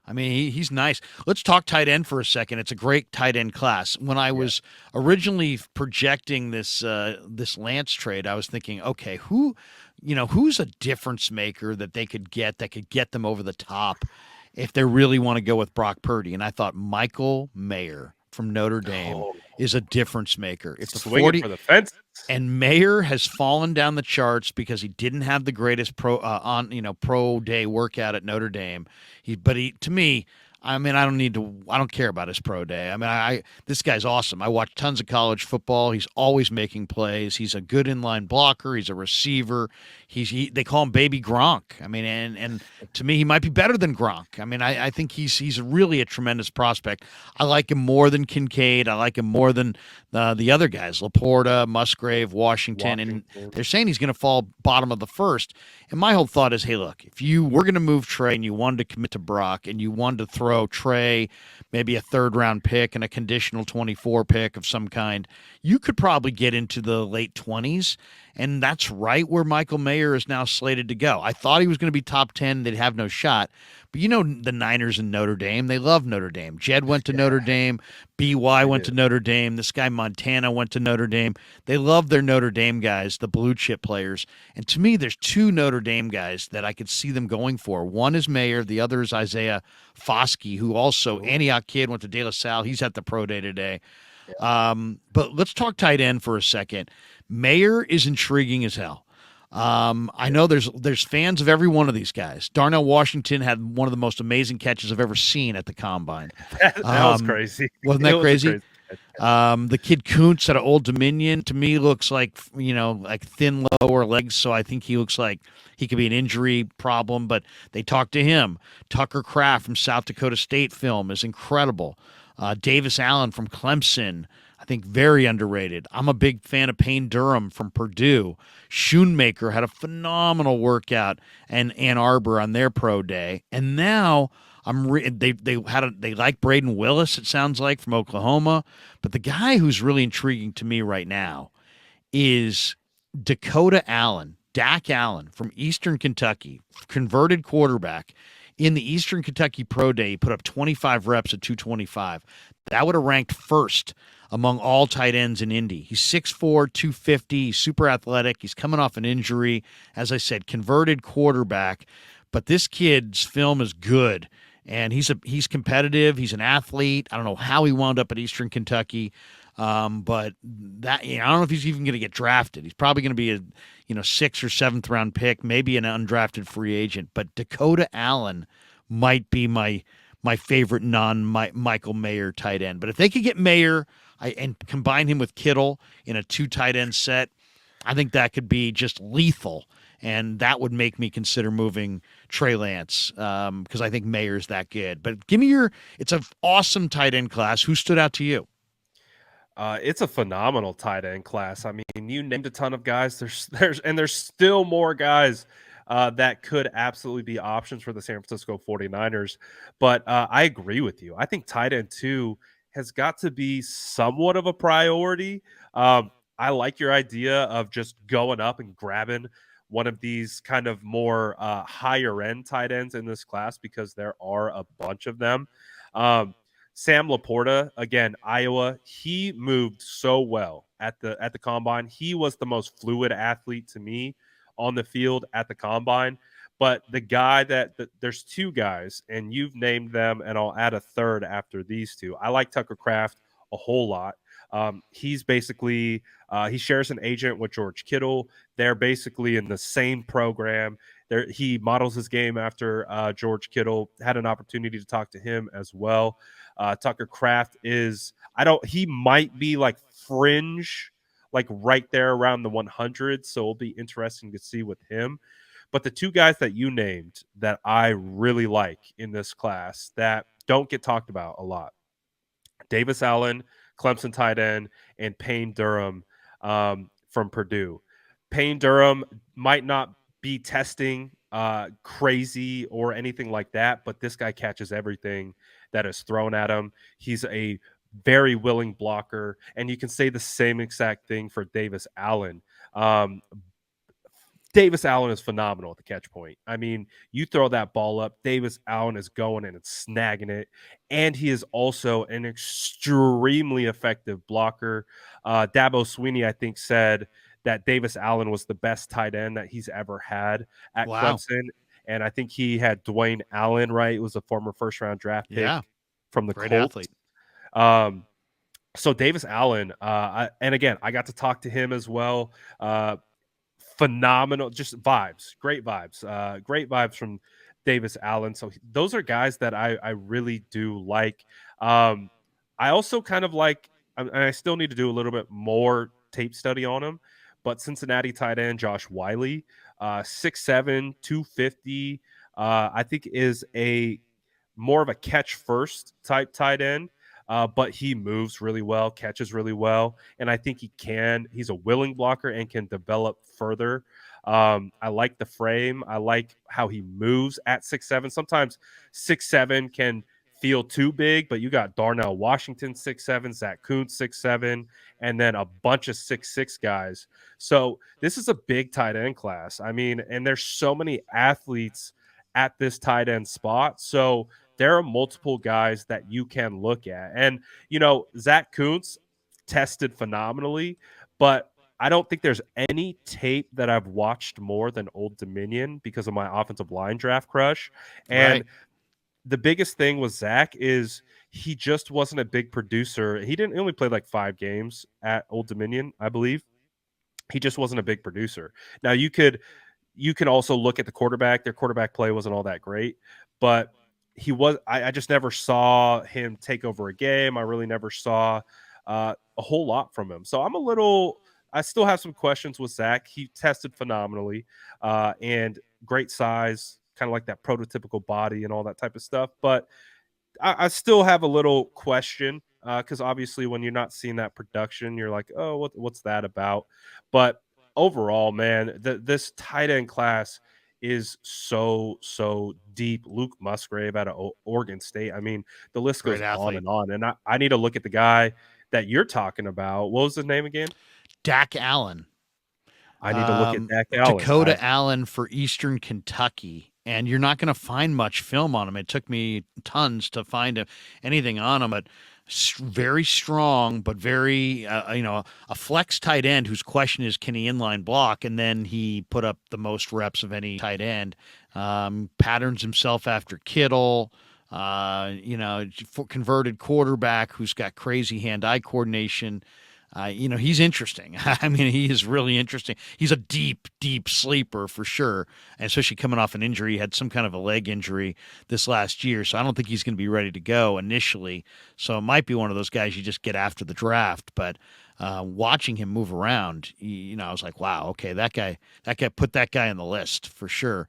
I mean, he's nice. Let's talk tight end for a second. It's a great tight end class. When I Yeah. was originally projecting this Lance trade, I was thinking, okay, who's a difference maker that they could get that could get them over the top if they really want to go with Brock Purdy? And I thought Michael Mayer from Notre Dame Oh, is a difference maker. If the swinging 40 for the fences. and Mayer has fallen down the charts because he didn't have the greatest pro day workout at Notre Dame. He to me, I mean, I don't care about his pro day. I mean, this guy's awesome. I watch tons of college football. He's always making plays. He's a good inline blocker. He's a receiver. They call him Baby Gronk. I mean, and to me, he might be better than Gronk. I mean, I think he's really a tremendous prospect. I like him more than Kincaid. I like him more than the other guys, Laporta, Musgrave, Washington, and Washington. they're saying he's going to fall bottom of the first. And my whole thought is, hey, look, if you were going to move Trey and you wanted to commit to Brock and you wanted to throw Trey maybe a third round pick and a conditional 24 pick of some kind, you could probably get into the late 20s. And that's right where Michael Mayer is now slated to go. I thought he was going to be top 10. They'd have no shot. But the Niners and Notre Dame, they love Notre Dame. Jed went to Notre Yeah, Dame. BY they went do. to Notre Dame. This guy Montana went to Notre Dame. They love their Notre Dame guys, the blue chip players. And to me, there's two Notre Dame guys that I could see them going for. One is Mayer, the other is Isaiah Foskey, who also Ooh, Antioch kid went to De La Salle. He's at the pro day today. yeah. But let's talk tight end for a second. Mayer is intriguing as hell. I know there's fans of every one of these guys. Darnell Washington had one of the most amazing catches I've ever seen at the combine. That was crazy. Wasn't It that was a crazy? crazy catch. The kid Kuntz at Old Dominion to me looks like like thin lower legs, so I think he looks like he could be an injury problem. But they talked to him. Tucker Kraft from South Dakota State film is incredible. Davis Allen from Clemson, I think very underrated. I'm a big fan of Payne Durham from Purdue. Schoonmaker had a phenomenal workout in Ann Arbor on their pro day, and now they like Braden Willis. It sounds like from Oklahoma, but the guy who's really intriguing to me right now is Dakota Allen, Dak Allen from Eastern Kentucky, converted quarterback. In the Eastern Kentucky Pro Day, he put up 25 reps at 225. That would have ranked first among all tight ends in Indy. He's 6'4, 250. He's super athletic. He's coming off an injury. As I said, converted quarterback. But this kid's film is good. And he's competitive. He's an athlete. I don't know how he wound up at Eastern Kentucky. But I don't know if he's even going to get drafted. He's probably going to be a sixth or seventh round pick, maybe an undrafted free agent. But Dakota Allen might be my favorite non Michael Mayer tight end. But if they could get Mayer and combine him with Kittle in a two tight end set, I think that could be just lethal. And that would make me consider moving Trey Lance because I think Mayer's that good. But give me it's an awesome tight end class. Who stood out to you? It's a phenomenal tight end class. I mean, you named a ton of guys. There's still more guys that could absolutely be options for the San Francisco 49ers. But I agree with you. I think tight end two has got to be somewhat of a priority. I like your idea of just going up and grabbing one of these kind of more higher end tight ends in this class because there are a bunch of them. Um, Sam Laporta, again, Iowa, he moved so well at the combine. He was the most fluid athlete to me on the field at the combine. But the guy there's two guys, and you've named them, and I'll add a third after these two. I like Tucker Kraft a whole lot. He's basically he shares an agent with George Kittle. They're basically in the same program. He models his game after George Kittle. Had an opportunity to talk to him as well. Tucker Kraft is he might be like fringe, like right there around the 100. So it'll be interesting to see with him. But the two guys that you named that I really like in this class that don't get talked about a lot, Davis Allen, Clemson tight end, and Payne Durham from Purdue. Payne Durham might not be testing crazy or anything like that, but this guy catches everything that is thrown at him. He's a very willing blocker, and you can say the same exact thing for Davis Allen. Um, Davis Allen is phenomenal at the catch point. I mean, you throw that ball up, Davis Allen is going and it's snagging it. And he is also an extremely effective blocker. Dabo Sweeney, I think, said that Davis Allen was the best tight end that he's ever had at Wow. Clemson. And I think he had Dwayne Allen, right? It was a former first round draft Yeah. pick from the Great Colts. athlete. So Davis Allen, and again, I got to talk to him as well. Phenomenal, just vibes, great vibes from Davis Allen. So those are guys that I really do like. Um, I also kind of like, and I still need to do a little bit more tape study on him, but Cincinnati tight end Josh Wiley, 6'7", 250, I think is a more of a catch first type tight end. But he moves really well, catches really well, and I think he's a willing blocker and can develop further. I like the frame. I like how he moves at 6'7". Sometimes 6'7" can feel too big, but you got Darnell Washington 6'7", Zach Kuntz 6'7", and then a bunch of 6'6" guys. So this is a big tight end class. I mean, and there's so many athletes at this tight end spot. So there are multiple guys that you can look at. And, Zach Kuntz tested phenomenally, but I don't think there's any tape that I've watched more than Old Dominion because of my offensive line draft crush. And Right. the biggest thing with Zach is he just wasn't a big producer. He only play like 5 games at Old Dominion, I believe. He just wasn't a big producer. Now you can also look at the quarterback. Their quarterback play wasn't all that great, but I just never saw him take over a game. I really never saw a whole lot from him. So I still have some questions with Zach. He tested phenomenally and great size, kind of like that prototypical body and all that type of stuff. But I still have a little question because obviously when you're not seeing that production, you're like, oh, what's that about? But overall, man, this tight end class is so deep. Luke Musgrave out of Oregon State. I mean, the list Great goes on athlete. and on. And I need to look at the guy that you're talking about. What was his name again? Dak Allen. I need to look at Dak Allen. Dakota Allen for Eastern Kentucky. And you're not going to find much film on him. It took me tons to find anything on him, but very strong, but very, a flex tight end whose question is, can he inline block? And then he put up the most reps of any tight end. Patterns himself after Kittle. Converted quarterback who's got crazy hand-eye coordination. He's interesting. I mean, he is really interesting. He's a deep sleeper for sure, and especially coming off an injury. He had some kind of a leg injury this last year, so I don't think he's going to be ready to go initially. So it might be one of those guys you just get after the draft. But watching him move around, I was like, wow, okay, that guy put that guy on the list for sure.